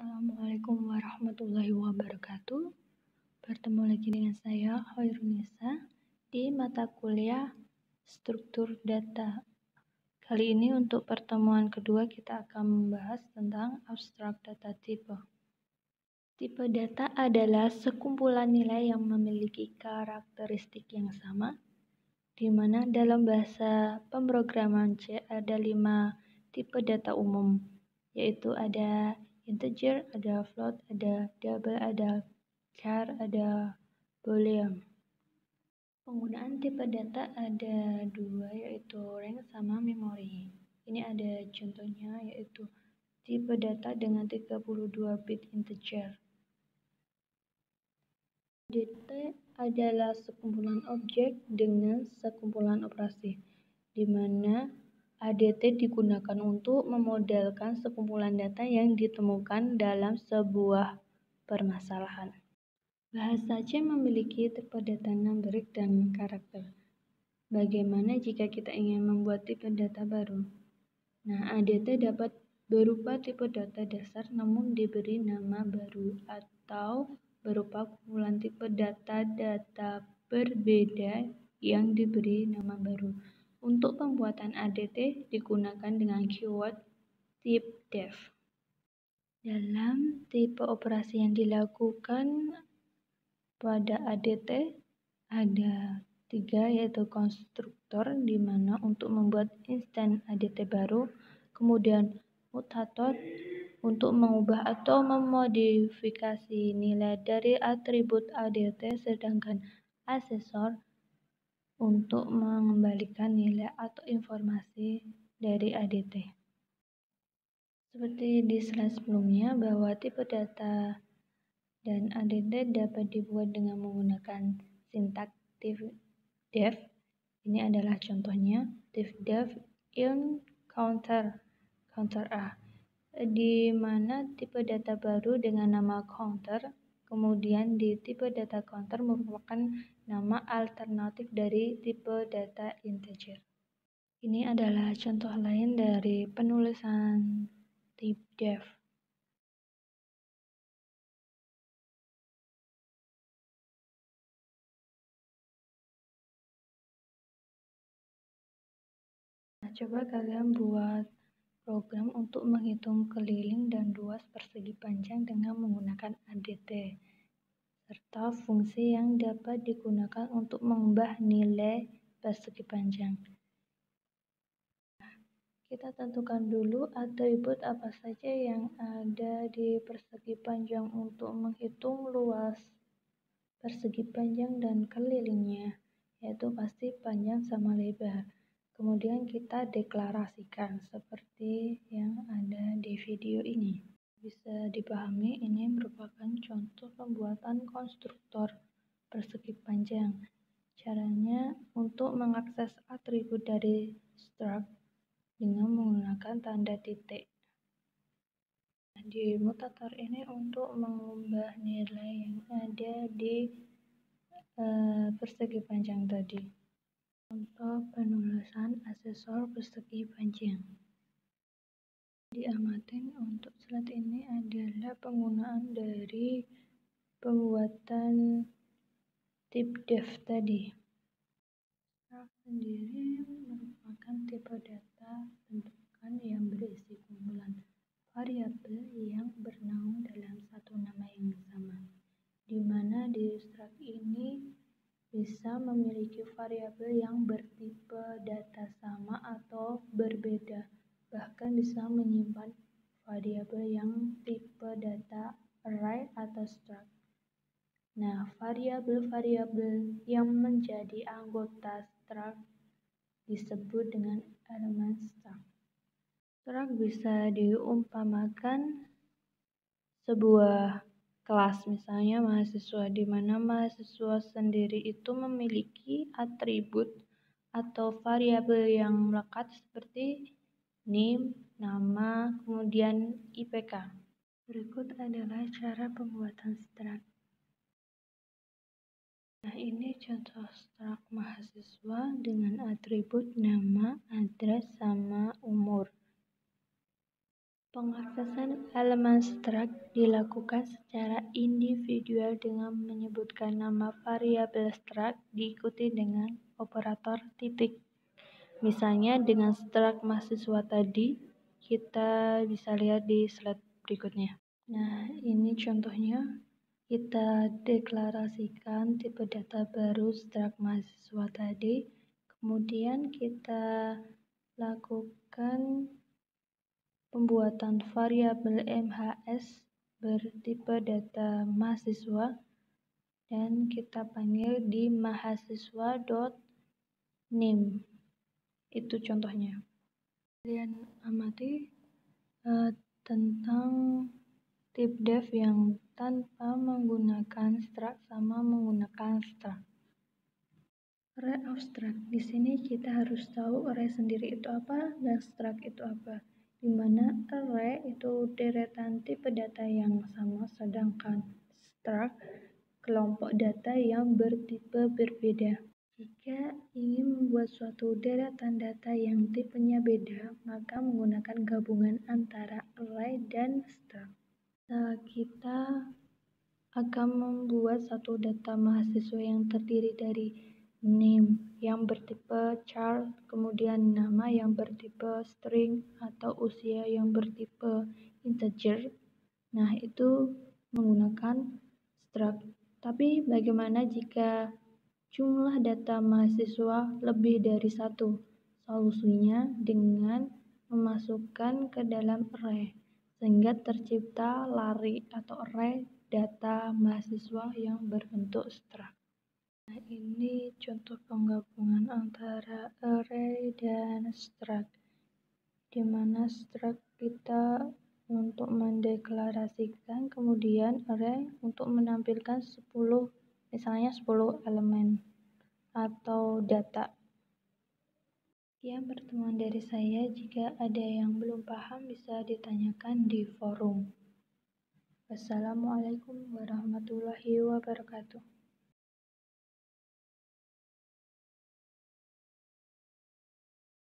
Assalamualaikum warahmatullahi wabarakatuh. Bertemu lagi dengan saya, Khairunisa, di mata kuliah Struktur Data. Kali ini untuk pertemuan kedua kita akan membahas tentang abstrak data type. Tipe data adalah sekumpulan nilai yang memiliki karakteristik yang sama, di mana dalam bahasa pemrograman C ada 5 tipe data umum, yaitu ada integer, ada float, ada double, ada char, ada boolean. Penggunaan tipe data ada 2, yaitu rank sama memori. Ini ada contohnya, yaitu tipe data dengan 32 bit integer. ADT adalah sekumpulan objek dengan sekumpulan operasi, di mana ADT digunakan untuk memodelkan sekumpulan data yang ditemukan dalam sebuah permasalahan. Bahasa C memiliki tipe data numerik dan karakter. Bagaimana jika kita ingin membuat tipe data baru? Nah, ADT dapat berupa tipe data dasar namun diberi nama baru atau berupa kumpulan tipe data berbeda yang diberi nama baru. Untuk pembuatan ADT digunakan dengan keyword typedef. Dalam tipe operasi yang dilakukan pada ADT ada 3, yaitu konstruktor, di mana untuk membuat instan ADT baru, kemudian mutator untuk mengubah atau memodifikasi nilai dari atribut ADT, sedangkan asesor untuk mengembalikan nilai atau informasi dari ADT. Seperti di slide sebelumnya, bahwa tipe data dan ADT dapat dibuat dengan menggunakan sintaks typedef. Ini adalah contohnya, typedef in counter A, di mana tipe data baru dengan nama counter, kemudian di tipe data counter merupakan nama alternatif dari tipe data integer. Ini adalah contoh lain dari penulisan typedef. Nah, coba kalian buat program untuk menghitung keliling dan luas persegi panjang dengan menggunakan ADT, serta fungsi yang dapat digunakan untuk mengubah nilai persegi panjang. Kita tentukan dulu atribut apa saja yang ada di persegi panjang untuk menghitung luas persegi panjang dan kelilingnya, yaitu pasti panjang sama lebar. Kemudian kita deklarasikan seperti yang ada di video ini. Bisa dipahami, ini merupakan contoh pembuatan konstruktor persegi panjang. Caranya untuk mengakses atribut dari struct dengan menggunakan tanda titik. Di mutator ini untuk mengubah nilai yang ada di persegi panjang tadi. Contoh penulisan asesor persegi panjang. Diamatin untuk slide ini adalah penggunaan dari pembuatan typedef tadi. Sendiri merupakan tipe data bentukan yang berisi kumpulan variabel yang bernaung dalam satu nama yang sama, di mana di struct ini bisa memiliki variabel yang bertipe data sama atau berbeda, bahkan bisa menyimpan variabel yang tipe data array atau struct. Nah, variabel-variabel yang menjadi anggota struct disebut dengan elemen struct. Struct bisa diumpamakan sebuah kelas, misalnya mahasiswa, di mana mahasiswa sendiri itu memiliki atribut atau variabel yang melekat seperti NIM, nama, kemudian IPK. Berikut adalah cara pembuatan struct. Nah, ini contoh struct mahasiswa dengan atribut nama, address, sama umur. Pengaksesan elemen struct dilakukan secara individual dengan menyebutkan nama variabel struct diikuti dengan operator titik. Misalnya dengan struct mahasiswa tadi, kita bisa lihat di slide berikutnya. Nah, ini contohnya. Kita deklarasikan tipe data baru struct mahasiswa tadi. Kemudian kita lakukan pembuatan variabel MHS bertipe data mahasiswa dan kita panggil di mahasiswa.name. Itu contohnya. Kalian amati tentang tip def yang tanpa menggunakan struct sama menggunakan struct. Array of struct. Di sini kita harus tahu array sendiri itu apa dan struct itu apa. Di mana array itu deretan tipe data yang sama, sedangkan struct kelompok data yang bertipe berbeda. Jika ingin membuat suatu deretan data yang tipenya beda, maka menggunakan gabungan antara array dan struct. Kita akan membuat satu data mahasiswa yang terdiri dari name yang bertipe char, kemudian nama yang bertipe string atau usia yang bertipe integer. Nah, itu menggunakan struct. Tapi bagaimana jika jumlah data mahasiswa lebih dari satu? Solusinya dengan memasukkan ke dalam array, sehingga tercipta lari atau array data mahasiswa yang berbentuk struct. Nah, ini contoh penggabungan antara array dan struct, di mana struct kita untuk mendeklarasikan, kemudian array untuk menampilkan 10, misalnya 10 elemen atau data. Sekian pertemuan dari saya. Jika ada yang belum paham bisa ditanyakan di forum. Wassalamualaikum warahmatullahi wabarakatuh.